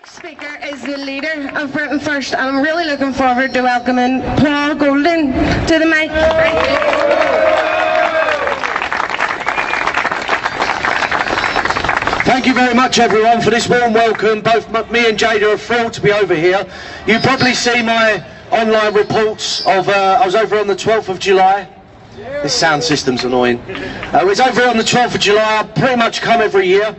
next speaker is the leader of Britain First, and I'm really looking forward to welcoming Paul Golden to the mic. Thank you very much, everyone, for this warm welcome. Both me and Jada are thrilled to be over here. You probably see my online reports of I was over on the 12th of July. This sound system's annoying. I was over on the 12th of July. I pretty much come every year.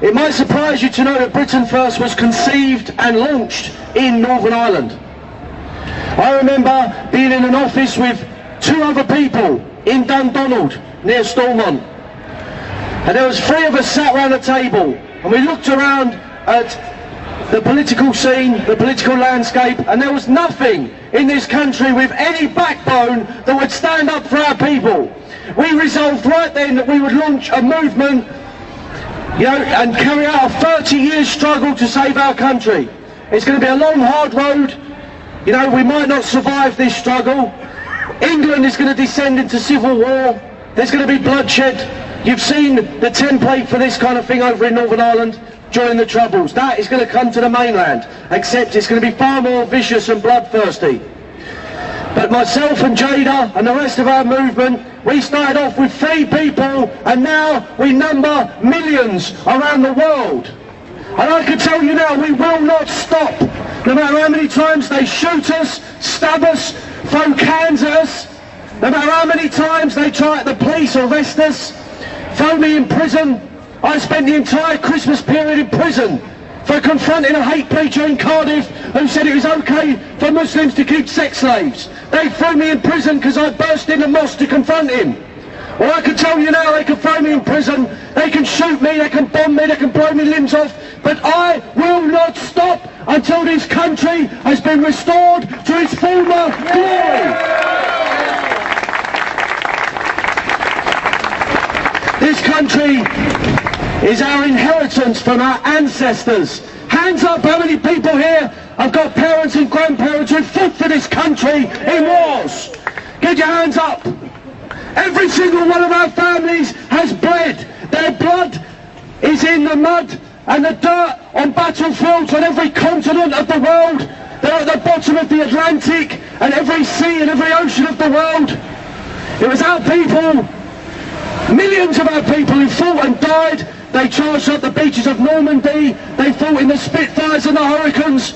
It might surprise you to know that Britain First was conceived and launched in Northern Ireland. I remember being in an office with two other people in Dundonald, near Stormont. And there was three of us sat around a table, and we looked around at the political scene, the political landscape, and there was nothing in this country with any backbone that would stand up for our people. We resolved right then that we would launch a movement, you know, and carry out a 30-year struggle to save our country. It's going to be a long, hard road. You know, we might not survive this struggle. England is going to descend into civil war. There's going to be bloodshed. You've seen the template for this kind of thing over in Northern Ireland during the Troubles. That is going to come to the mainland, except it's going to be far more vicious and bloodthirsty. But myself and Jada and the rest of our movement, we started off with 3 people, and now we number millions around the world. And I can tell you now, we will not stop. No matter how many times they shoot us, stab us, throw cans at us, no matter how many times they try, the police arrest us, throw me in prison. I spent the entire Christmas period in prison for confronting a hate preacher in Cardiff who said it was okay for Muslims to keep sex slaves. They threw me in prison because I burst in the mosque to confront him. Well, I can tell you now, they can throw me in prison, they can shoot me, they can bomb me, they can blow me limbs off, but I will not stop until this country has been restored to its former glory. This country is our inheritance from our ancestors. Hands up, how many people here have got parents and grandparents who fought for this country in wars? Get your hands up. Every single one of our families has bled. Their blood is in the mud and the dirt on battlefields on every continent of the world. They're at the bottom of the Atlantic and every sea and every ocean of the world. It was our people, millions of our people who fought and died. They charged up the beaches of Normandy. They fought in the Spitfires and the Hurricanes.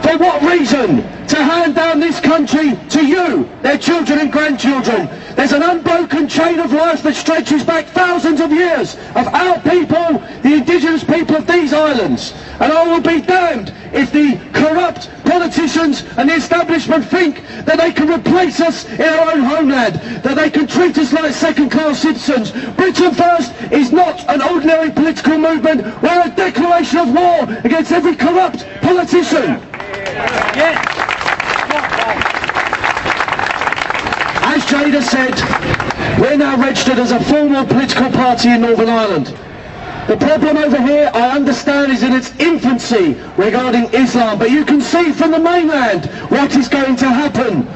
For what reason? To hand down this country to you, their children and grandchildren. There's an unbroken chain of life that stretches back thousands of years of our people, the indigenous people of these islands. And I will be damned if the corrupt politicians and the establishment think that they can replace us in our own homeland, that they can treat us like second-class citizens. Britain First is not an ordinary political movement. We're a declaration of war against every corrupt politician. Yes. As Jada said, we're now registered as a formal political party in Northern Ireland. The problem over here, I understand, is in its infancy regarding Islam, but you can see from the mainland what is going to happen.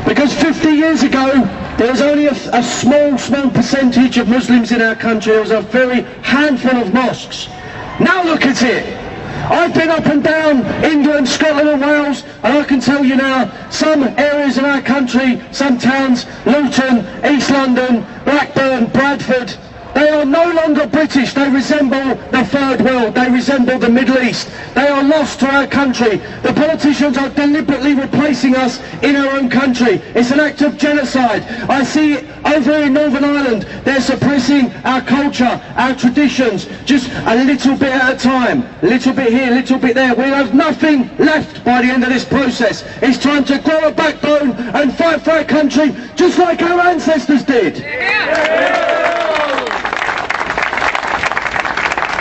Because 50 years ago, there was only a small percentage of Muslims in our country. There was a very handful of mosques. Now look at it. I've been up and down England, Scotland and Wales, and I can tell you now, some areas of our country, some towns, Luton, East London, Blackburn, Bradford, they are no longer British. They resemble the Third World. They resemble the Middle East. They are lost to our country. The politicians are deliberately replacing us in our own country. It's an act of genocide. I see it over in Northern Ireland. They're suppressing our culture, our traditions, just a little bit at a time. A little bit here, a little bit there. We'll have nothing left by the end of this process. It's time to grow a backbone and fight for our country, just like our ancestors did.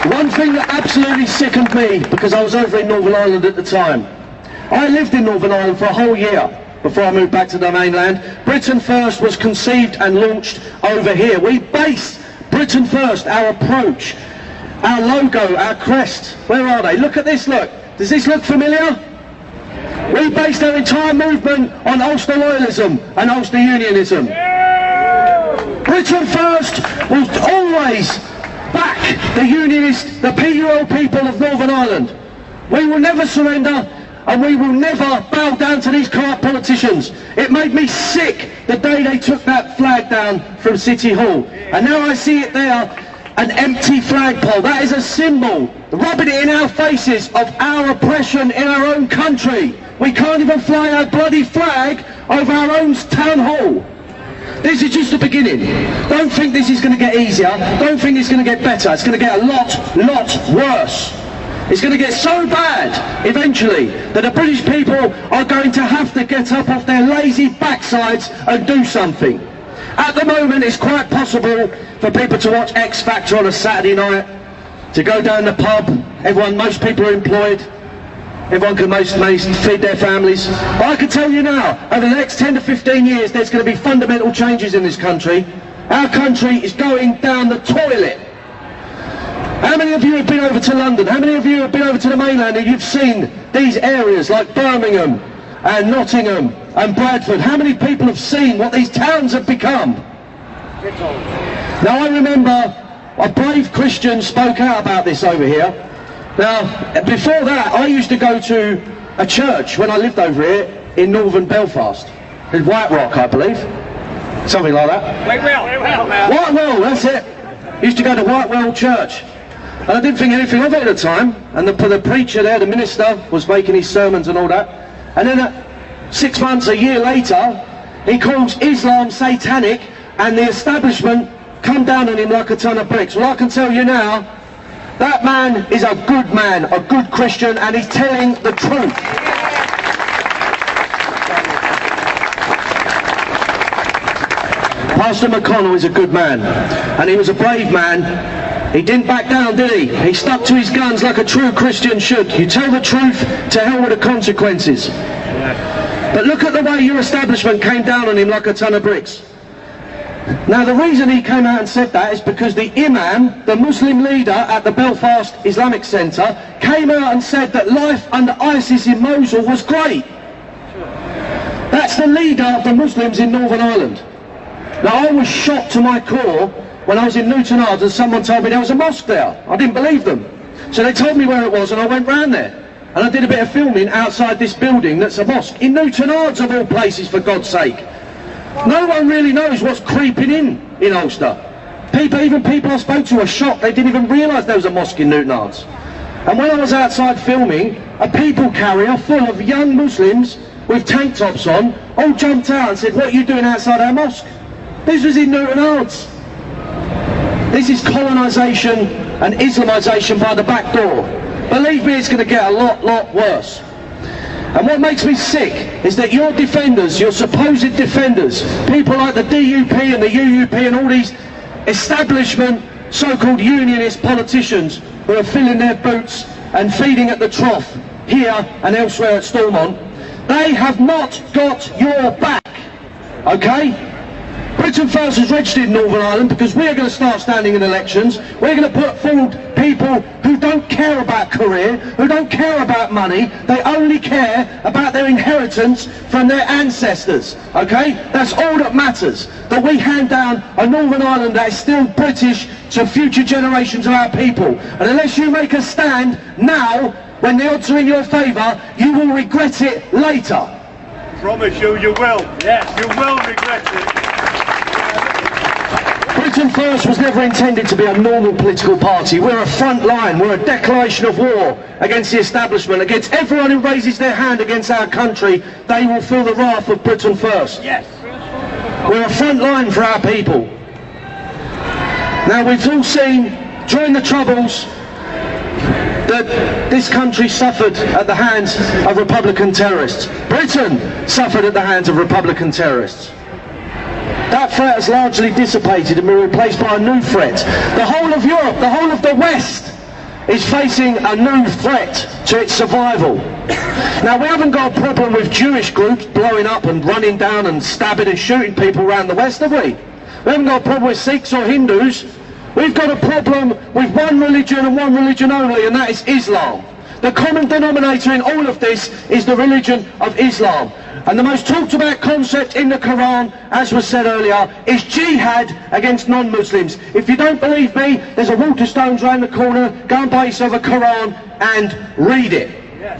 One thing that absolutely sickened me, because I was over in Northern Ireland at the time, I lived in Northern Ireland for a whole year before I moved back to the mainland. Britain First was conceived and launched over here. We based Britain First, our approach, our logo, our crest. Where are they? Look at this, look. Does this look familiar? We based our entire movement on Ulster Loyalism and Ulster Unionism. Britain First was always back the Unionist, the PUL people of Northern Ireland. We will never surrender, and we will never bow down to these corrupt politicians. It made me sick the day they took that flag down from City Hall. And now I see it there, an empty flagpole. That is a symbol, rubbing it in our faces, of our oppression in our own country. We can't even fly our bloody flag over our own town hall. This is just the beginning. Don't think this is going to get easier. Don't think it's going to get better. It's going to get a lot worse. It's going to get so bad, eventually, that the British people are going to have to get up off their lazy backsides and do something. At the moment, it's quite possible for people to watch X Factor on a Saturday night, to go down the pub. Most people are employed. Everyone can most feed their families. But I can tell you now, over the next 10 to 15 years, there's going to be fundamental changes in this country. Our country is going down the toilet. How many of you have been over to London? How many of you have been over to the mainland and you've seen these areas like Birmingham and Nottingham and Bradford? How many people have seen what these towns have become? Now I remember a brave Christian spoke out about this over here. Now, before that, I used to go to a church when I lived over here in northern Belfast. In White Rock, I believe. Something like that. Whitewell, that's it. Used to go to Whitewell Church. And I didn't think anything of it at the time. And the preacher there, the minister, was making his sermons and all that. And then 6 months, a year later, he calls Islam satanic, and the establishment come down on him like a ton of bricks. Well, I can tell you now, that man is a good Christian, and he's telling the truth. Pastor McConnell is a good man, and he was a brave man. He didn't back down, did he? He stuck to his guns like a true Christian should. You tell the truth, to hell with the consequences. But look at the way your establishment came down on him like a ton of bricks. Now the reason he came out and said that is because the Imam, the Muslim leader at the Belfast Islamic Centre, came out and said that life under ISIS in Mosul was great. That's the leader of the Muslims in Northern Ireland. Now I was shocked to my core when I was in Newton Ards and someone told me there was a mosque there. I didn't believe them. So they told me where it was and I went round there. And I did a bit of filming outside this building that's a mosque. In Newton Ards of all places, for God's sake. No one really knows what's creeping in Ulster. Even people I spoke to were shocked. They didn't even realise there was a mosque in Newton Ards. And when I was outside filming, a people carrier full of young Muslims with tank tops on all jumped out and said, "What are you doing outside our mosque?" This was in Newton Ards. This is colonisation and Islamisation by the back door. Believe me, it's going to get a lot worse. And what makes me sick is that your defenders, your supposed defenders, people like the DUP and the UUP and all these establishment so-called unionist politicians who are filling their boots and feeding at the trough here and elsewhere at Stormont, they have not got your back, okay? Britain First is registered in Northern Ireland because we're going to start standing in elections. We're going to put forward people who don't care about career, who don't care about money. They only care about their inheritance from their ancestors, okay? That's all that matters, that we hand down a Northern Ireland that is still British to future generations of our people. And unless you make a stand now, when the odds are in your favour, you will regret it later. Promise you, you will. Yes, you will regret it. Britain First was never intended to be a normal political party. We're a front line, we're a declaration of war against the establishment, against everyone who raises their hand against our country. They will feel the wrath of Britain First. Yes. We're a front line for our people. Now we've all seen during the Troubles that this country suffered at the hands of Republican terrorists. Britain suffered at the hands of Republican terrorists. That threat has largely dissipated and been replaced by a new threat. The whole of Europe, the whole of the West is facing a new threat to its survival. Now we haven't got a problem with Jewish groups blowing up and running down and stabbing and shooting people around the West, have we? We haven't got a problem with Sikhs or Hindus. We've got a problem with one religion and one religion only, and that is Islam. The common denominator in all of this is the religion of Islam. And the most talked about concept in the Quran, as was said earlier, is jihad against non-Muslims. If you don't believe me, there's a Waterstones around the corner. Go and buy yourself a Quran and read it.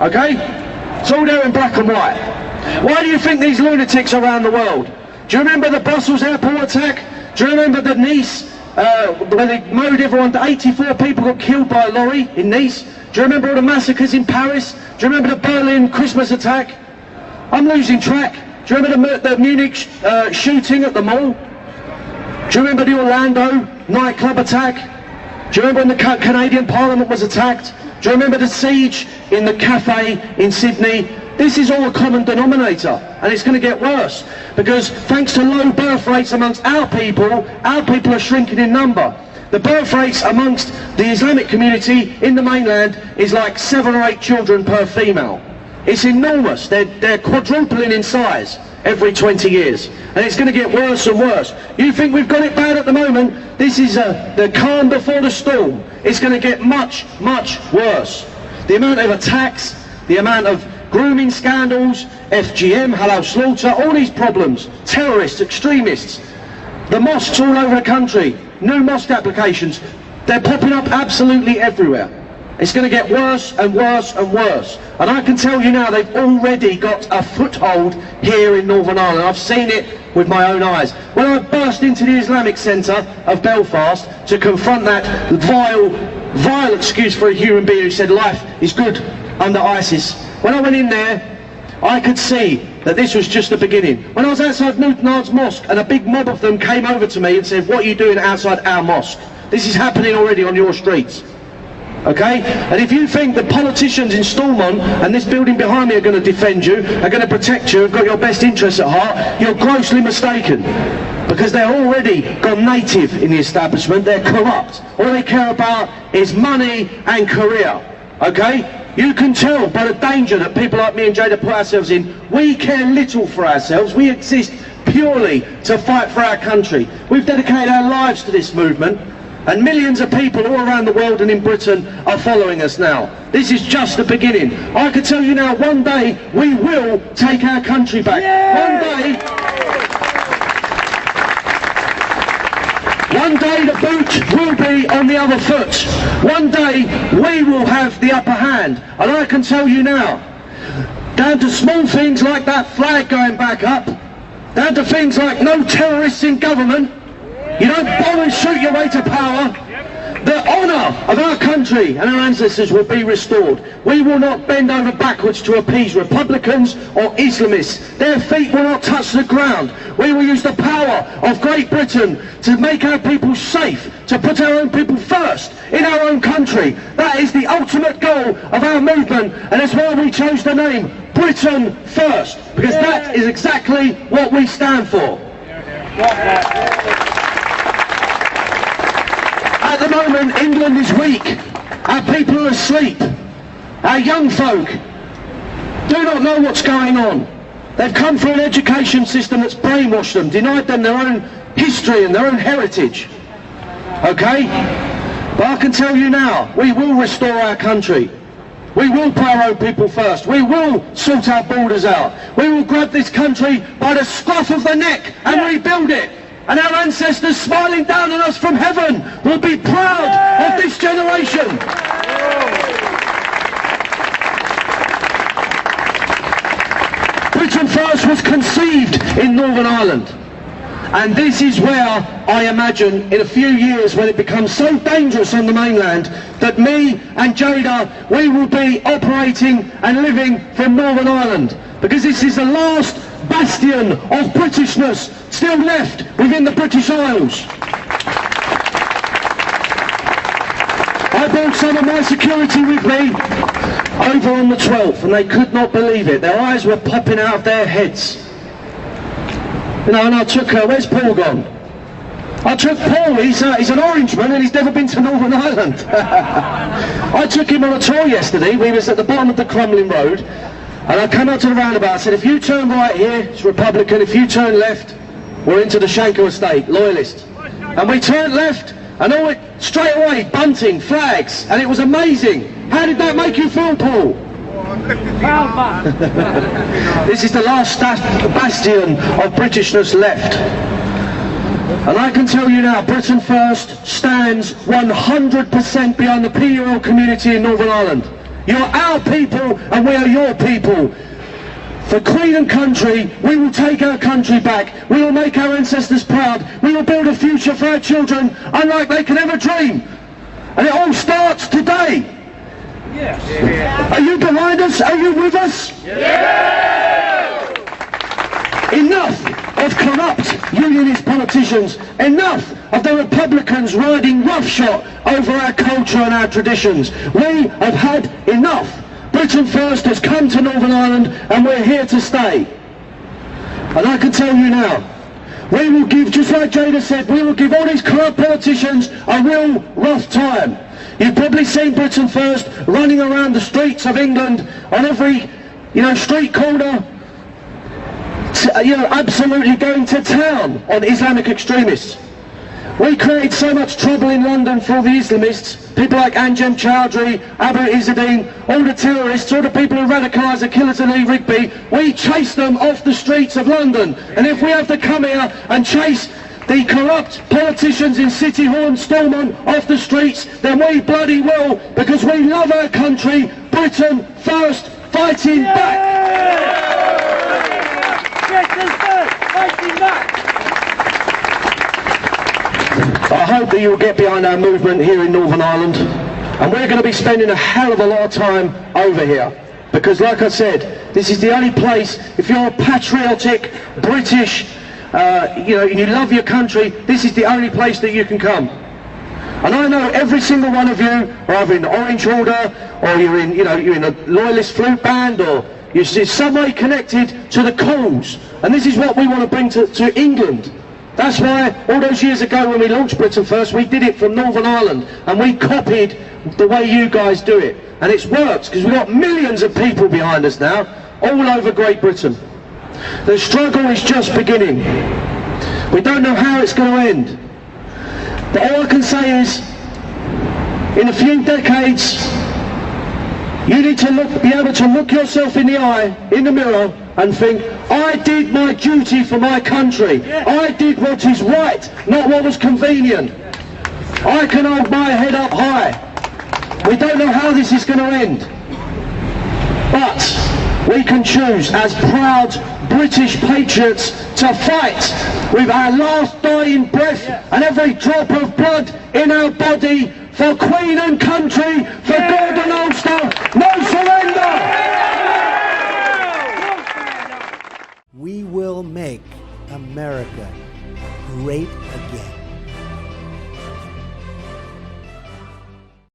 Okay? It's all there in black and white. Why do you think these lunatics around the world? Do you remember the Brussels airport attack? Do you remember the Nice, where they mowed everyone? 84 people got killed by a lorry in Nice. Do you remember all the massacres in Paris? Do you remember the Berlin Christmas attack? I'm losing track. Do you remember the Munich shooting at the mall? Do you remember the Orlando nightclub attack? Do you remember when the Canadian Parliament was attacked? Do you remember the siege in the cafe in Sydney? This is all a common denominator, and it's going to get worse, because thanks to low birth rates amongst our people are shrinking in number. The birth rates amongst the Islamic community in the mainland is like 7 or 8 children per female. It's enormous. They're quadrupling in size every 20 years, and it's going to get worse and worse. You think we've got it bad at the moment? This is the calm before the storm. It's going to get much, much worse. The amount of attacks, the amount of grooming scandals, FGM, halal slaughter, all these problems, terrorists, extremists, the mosques all over the country, new mosque applications, they're popping up absolutely everywhere. It's going to get worse and worse and worse. And I can tell you now, they've already got a foothold here in Northern Ireland. I've seen it with my own eyes. When I burst into the Islamic Centre of Belfast to confront that vile excuse for a human being who said life is good under ISIS, when I went in there, I could see that this was just the beginning. When I was outside Newtonard's mosque and a big mob of them came over to me and said, "What are you doing outside our mosque? This is happening already on your streets." Okay? And if you think the politicians in Stormont and this building behind me are going to defend you, are going to protect you, have got your best interests at heart, you're grossly mistaken. Because they're already gone native in the establishment, they're corrupt. All they care about is money and career. Okay? You can tell by the danger that people like me and Jada put ourselves in. We care little for ourselves. We exist purely to fight for our country. We've dedicated our lives to this movement, and millions of people all around the world and in Britain are following us now. This is just the beginning. I can tell you now, one day we will take our country back. One day the boot will be on the other foot. One day we will have the upper hand. And I can tell you now, down to small things like that flag going back up, down to things like no terrorists in government, you don't bomb and shoot your way to power, the honour of our country and our ancestors will be restored. We will not bend over backwards to appease Republicans or Islamists. Their feet will not touch the ground. We will use the power of Great Britain to make our people safe, to put our own people first in our own country. That is the ultimate goal of our movement, and that's why we chose the name Britain First, because that is exactly what we stand for. At the moment, England is weak. Our people are asleep. Our young folk do not know what's going on. They've come from an education system that's brainwashed them, denied them their own history and their own heritage. Okay? But I can tell you now, we will restore our country. We will put our own people first. We will sort our borders out. We will grab this country by the scruff of the neck and rebuild it. And our ancestors smiling down on us from heaven will be proud of this generation. Britain First was conceived in Northern Ireland. And this is where I imagine in a few years, when it becomes so dangerous on the mainland, that me and Jada, we will be operating and living from Northern Ireland. Because this is the last bastion of Britishness still left within the British Isles. I brought some of my security with me over on the 12th, and they could not believe it. Their eyes were popping out of their heads. You know, and I took her, where's Paul gone? I took Paul, he's an Orangeman and he's never been to Northern Ireland. I took him on a tour yesterday. We was at the bottom of the Crumlin Road, and I came out to the roundabout. I said, if you turn right here, it's Republican. If you turn left, we're into the Shankill estate, Loyalist. And we turned left, and all it, straight away, bunting, flags, and it was amazing. How did that make you feel, Paul? This is the last bastion of Britishness left. And I can tell you now, Britain First stands 100% behind the PUL community in Northern Ireland. You're our people and we are your people. For Queen and country, we will take our country back. We will make our ancestors proud. We will build a future for our children unlike they can ever dream. And it all starts today. Yes. Are you behind us? Are you with us? Yeah. Enough of corrupt unionist politicians. Enough of the Republicans riding roughshod over our culture and our traditions. We have had enough. Britain First has come to Northern Ireland and we're here to stay. And I can tell you now, we will give, just like Jada said, we will give all these corrupt politicians a real rough time. You've probably seen Britain First running around the streets of England on every, street corner, absolutely going to town on Islamic extremists. We created so much trouble in London for all the Islamists, people like Anjem Chowdhury, Abu Izzadeen, all the terrorists, all the people who radicalised the killers in Rigby. We chased them off the streets of London. And if we have to come here and chase the corrupt politicians in City Hall and Stormont off the streets, then we bloody will, because we love our country. Britain First, fighting back! Britain First, fighting back! I hope that you will get behind our movement here in Northern Ireland, and we're going to be spending a hell of a lot of time over here, because like I said, this is the only place, if you're a patriotic British, and you love your country, this is the only place that you can come. And I know every single one of you are either in the Orange Order, or you're in a loyalist flute band, or you're some way connected to the cause. And this is what we want to bring to England. That's why all those years ago when we launched Britain First, we did it from Northern Ireland, and we copied the way you guys do it. And it's worked, because we've got millions of people behind us now, all over Great Britain. The struggle is just beginning. We don't know how it's going to end. But all I can say is, in a few decades, you need to be able to look yourself in the eye, in the mirror, and think, I did my duty for my country. I did what is right, not what was convenient. I can hold my head up high. We don't know how this is going to end. But we can choose, as proud British patriots, to fight with our last dying breath and every drop of blood in our body for Queen and country, for